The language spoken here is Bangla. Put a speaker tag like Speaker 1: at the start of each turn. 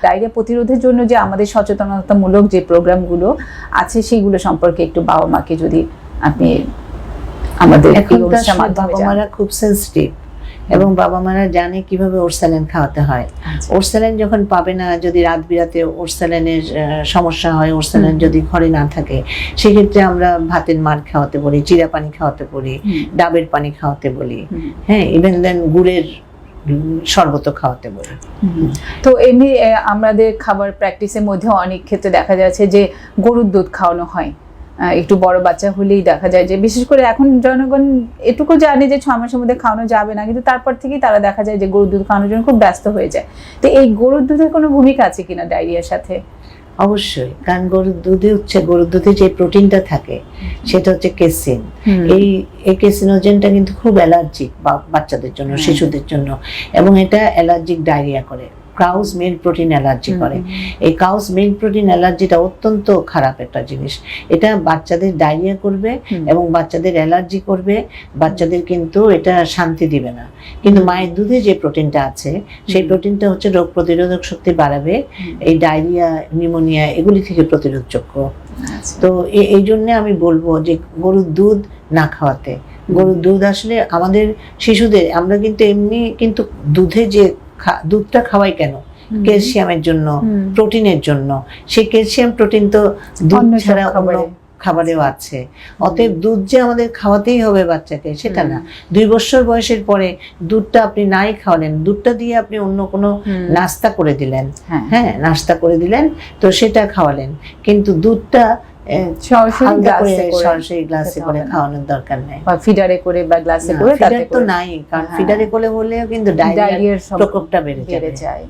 Speaker 1: ডায়রিয়া প্রতিরোধের জন্য যে আমাদের সচেতনতামূলক যে প্রোগ্রামগুলো আছে সেইগুলো সম্পর্কে একটু বাবা মাকে যদি আপনি আমাদের
Speaker 2: বাবা মারা খুব সেন্সিটিভ এবং বাবা মারা জানে কিভাবে ওরসালাইন খাওয়াতে হয়। ওরসালাইন যখন পাবে না, যদি রাত বিরাতে ওরসালাইনের সমস্যা হয়, ওরসালাইন যদি ঘরে না থাকে, সেক্ষেত্রে আমরা ভাতের মার খাওয়াতে বলি, জিরা পানি খাওয়াতে বলি, ডাবের পানি খাওয়াতে বলি, হ্যাঁ, ইভেন দেন গুড়ের শরবত খাওয়াতে বলি।
Speaker 1: তো এমনি আমাদের খাবার প্র্যাকটিসের মধ্যে অনেক ক্ষেত্রে দেখা যাচ্ছে যে গরুর দুধ খাওয়ানো হয়। একটু বড় বাচ্চা হলেই দেখা যায় যে, বিশেষ করে এখন জনগণ এটুকু জানে যে 6 মাসের মধ্যে খাওয়ানো যাবে না, কিন্তু তারপর থেকেই তারা দেখা যায় যে গরুর দুধ খাওয়ানোর জন্য খুব ব্যস্ত হয়ে যায়। তো এই গরুর দুধের কোনো ভূমিকা আছে কিনা ডায়রিয়ার সাথে?
Speaker 2: অবশ্যই, কারণ গরুর দুধে যে প্রোটিনটা থাকে সেটা হচ্ছে কেসিন। এই কেসিনোজেনটা কিন্তু খুব অ্যালার্জিক বাচ্চাদের জন্য, শিশুদের জন্য, এবং এটা অ্যালার্জিক ডায়রিয়া করে। কাউস মিল্ক প্রোটিন অ্যালার্জি করে। এই কাউস মিল্ক প্রোটিন অ্যালার্জিটা অত্যন্ত খারাপ একটা জিনিস। এটা বাচ্চাদের ডায়রিয়া করবে এবং বাচ্চাদের অ্যালার্জি করবে, বাচ্চাদের কিন্তু এটা শান্তি দিবে না। কিন্তু মায়ের দুধে যে প্রোটিনটা আছে সেই প্রোটিনটা হচ্ছে রোগ প্রতিরোধক শক্তি বাড়াবে, এই ডায়রিয়া, নিউমোনিয়া এগুলি থেকে প্রতিরোধযোগ্য। তো এই জন্য আমি বলবো যে গরুর দুধ না খাওয়াতে। গরুর দুধ আসলে আমাদের শিশুদের, আমরা কিন্তু এমনি কিন্তু দুধটা খাওয়াই কেন? ক্যালসিয়ামের জন্য, প্রোটিনের জন্য। সেই ক্যালসিয়াম প্রোটিন তো দুধ ছাড়া অন্য খাবারেও আছে। অতএব দুধ যে আমাদের খাওয়াতেই হবে বাচ্চাকে সেটা না। 2 বছর বয়সের পরে দুধটা আপনি নাই খাওয়ালেন, দুধটা দিয়ে আপনি অন্য কোনো নাস্তা করে দিলেন, হ্যাঁ নাস্তা করে দিলেন, তো সেটা খাওয়ালেন, কিন্তু দুধটা সরাসরি গ্লাসে করে খাওয়ানোর দরকার নেই,
Speaker 1: ফিডারে করে বা গ্লাসে করে।
Speaker 2: ফিডার তো নাই, কারণ ফিডারে করে হলেও কিন্তু ডায়রিয়ার প্রকোপটা বেড়ে যায়।